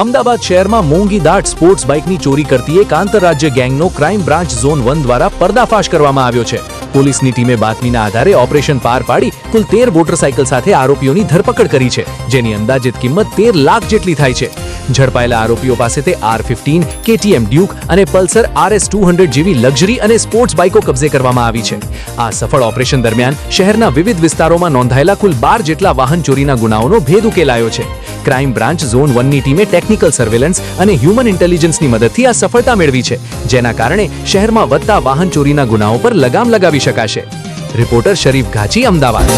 અમદાવાદ શહેરમાં મોંઘી દાટ સ્પોર્ટ્સ બાઇકની ચોરી કરતી એક આંતરરાજ્ય ગેંગનો ક્રાઇમ બ્રાન્ચ ઝોન 1 દ્વારા પર્દાફાશ કરવામાં આવ્યો છે. પોલીસની ટીમે બાતમીના આધારે ઓપરેશન પાર પાડી કુલ 13 મોટરસાઇકલ સાથે આરોપીઓની ધરપકડ કરી છે, જેની અંદાજિત કિંમત 13 લાખ જેટલી થાય છે. ઝડપાયેલા આરોપીઓ પાસેથી R15, KTM ડ્યુક અને પલ્સર RS 200 જેવી લક્ઝરી અને સ્પોર્ટ્સ બાઇકો કબજે કરવામાં આવી છે. આ સફળ ઓપરેશન દરમિયાન શહેરના વિવિધ વિસ્તારોમાં નોંધાયેલા કુલ 12 જેટલા વાહન ચોરીના ગુનાઓનો ભેદ ઉકેલાયો છે. ક્રાઇમ બ્રાન્ચ ઝોન 1ની ટીમે ટેકનિકલ સર્વેલન્સ અને હ્યુમન ઇન્ટેલિજન્સની મદદથી આ સફળતા મેળવી છે, જેના કારણે શહેરમાં વધતા વાહન ચોરીના ગુનાઓ પર લગામ લગાવી શકાશે. રિપોર્ટર શરીફ ઘાચી, અમદાવાદ.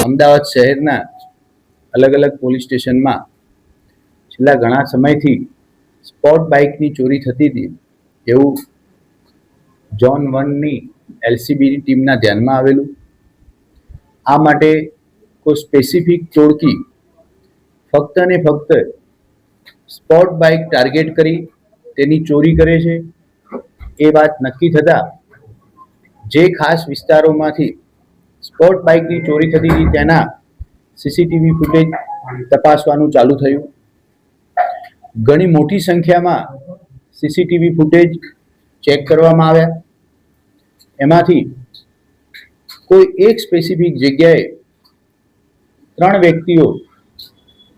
અમદાવાદ શહેરના અલગ અલગ પોલીસ સ્ટેશનમાં છેલ્લા ઘણા સમયથી સ્પોર્ટ બાઇકની ચોરી થતી હતી એવું ઝોન 1ની LCBની ટીમના ધ્યાનમાં આવેલું. આ માટે કોઈ સ્પેસિફિક ટોળકી ફક્ત ને ફક્ત સ્પોર્ટ બાઇક ટાર્ગેટ કરી તેની ચોરી કરે છે. એ વાત નક્કી થતાં જે ખાસ વિસ્તારોમાંથી સ્પોર્ટ બાઇકની ચોરી થતી હતી તેના CCTV ફૂટેજ તપાસવાનું ચાલુ થયું. ઘણી મોટી સંખ્યામાં CCTV ફૂટેજ ચેક કરવામાં આવ્યા. એમાંથી કોઈ એક સ્પેસિફિક જગ્યાએ 3 વ્યક્તિઓ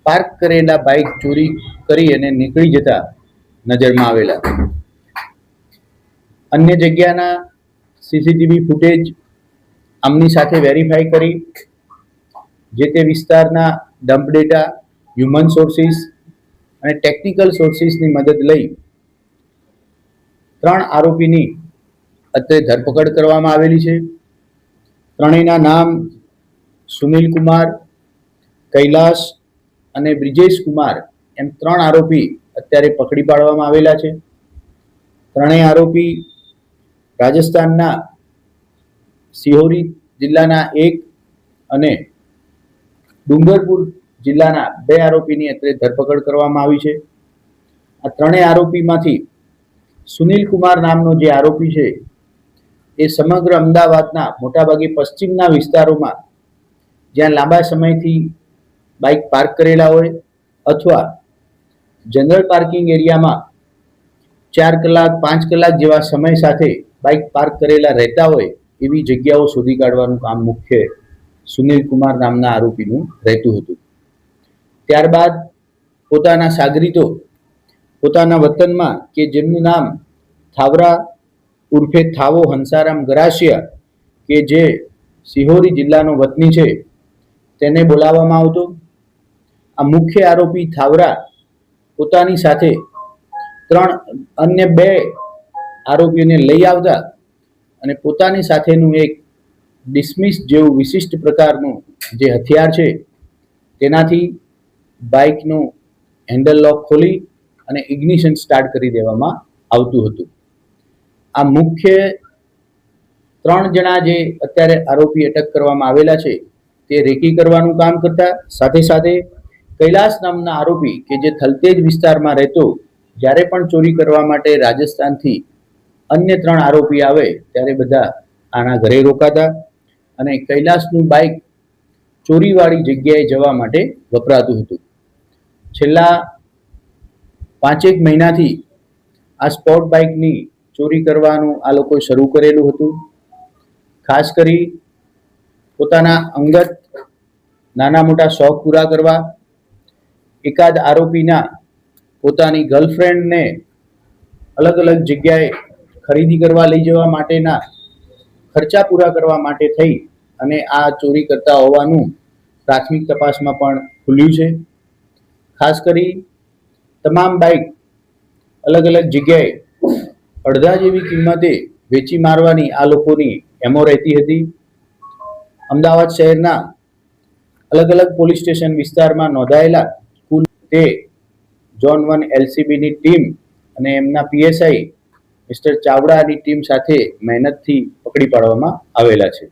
પાર્ક કરેલા બાઇક ચોરી કરી અને નીકળી જતા નજરમાં આવેલા. અન્ય જગ્યાના CCTV ફૂટેજ આમની સાથે વેરીફાઈ કરી જે તે વિસ્તારના ડમ્પ ડેટા, હ્યુમન સોર્સિસ અને ટેકનિકલ સોર્સિસની મદદ લઈ 3 આરોપીની અત્યારે ધરપકડ કરવામાં આવેલી છે. ત્રણેયના નામ સુનિલ કુમાર, કૈલાશ અને બ્રિજેશ કુમાર એમ 3 આરોપી અત્યારે પકડી પાડવામાં આવેલા છે. ત્રણેય આરોપી રાજસ્થાનના સિહોરી જિલ્લાના 1 અને ડુંગરપુર જિલ્લાના 2 આરોપીની અત્યારે ધરપકડ કરવામાં આવી છે. આ ત્રણેય આરોપીમાંથી સુનિલ કુમાર નામનો જે આરોપી છે એ સમગ્ર અમદાવાદના મોટાભાગે પશ્ચિમના વિસ્તારોમાં જ્યાં લાંબા સમયથી બાઇક પાર્ક કરેલા હોય અથવા જનરલ પાર્કિંગ એરિયામાં 4 કલાક 5 કલાક જેવા સમય સાથે બાઇક પાર્ક કરેલા રહેતા હોય એવી જગ્યાઓ શોધી કાઢવાનું કામ મુખ્ય સુનિલ કુમાર નામના આરોપીનું રહેતું હતું. ત્યારબાદ પોતાના સાગરીતો પોતાના વતનમાં કે જેમનું નામ થાવરા ઉર્ફે થાવો હંસારામ ગરાસિયા કે જે સિહોરી જિલ્લાનો વતની છે તેને બોલાવવામાં આવતો. આ મુખ્ય આરોપી થાવરા પોતાની સાથે 3 અન્ય 2 આરોપીઓને લઈ આવતા અને પોતાની સાથેનું એક ડિસમિસ જેવું વિશિષ્ટ પ્રકારનું જે હથિયાર છે તેનાથી બાઇકનું હેન્ડલ લોક ખોલી અને ઇગ્નિશન સ્ટાર્ટ કરી દેવામાં આવતું હતું. આ મુખ્ય 3 જણા જે અત્યારે આરોપી અટક કરવામાં આવેલા છે તે રેકી કરવાનું કામ કરતા. સાથે સાથે કૈલાશ નામના આરોપી કે જે થલતેજ વિસ્તારમાં રહેતો, જ્યારે પણ ચોરી કરવા માટે રાજસ્થાનથી અન્ય 3 આરોપી આવે ત્યારે બધા આના ઘરે રોકાતા અને કૈલાશનું બાઇક ચોરીવાળી જગ્યાએ જવા માટે વપરાતું હતું. છેલ્લા 5-1 મહિનાથી આ સ્પોર્ટ બાઇકની ચોરી કરવાનું આ લોકોએ શરૂ કરેલું હતું. ખાસ કરી પોતાના અંગત નાના મોટા શોખ પૂરા કરવા, એકાદ આરોપીના પોતાની ગર્લફ્રેન્ડને અલગ અલગ જગ્યાએ ખરીદી કરવા લઈ જવા માટેના ખર્ચા પૂરા કરવા માટે થઈ અને આ ચોરી કરતા હોવાનું પ્રાથમિક તપાસમાં પણ ખુલ્યું છે. ખાસ કરી તમામ બાઇક અલગ અલગ જગ્યાએ અડધા જેવી કિંમતે વેચી મારવાની આ લોકોની એમો રહેતી હતી. અમદાવાદ શહેરના અલગ અલગ પોલીસ સ્ટેશન વિસ્તારમાં નોંધાયેલા કુલ તે ઝોન 1 LCBની ટીમ અને એમના PSI મિસ્ટર ચાવડાની ટીમ સાથે મહેનતથી પકડી પાડવામાં આવેલા છે.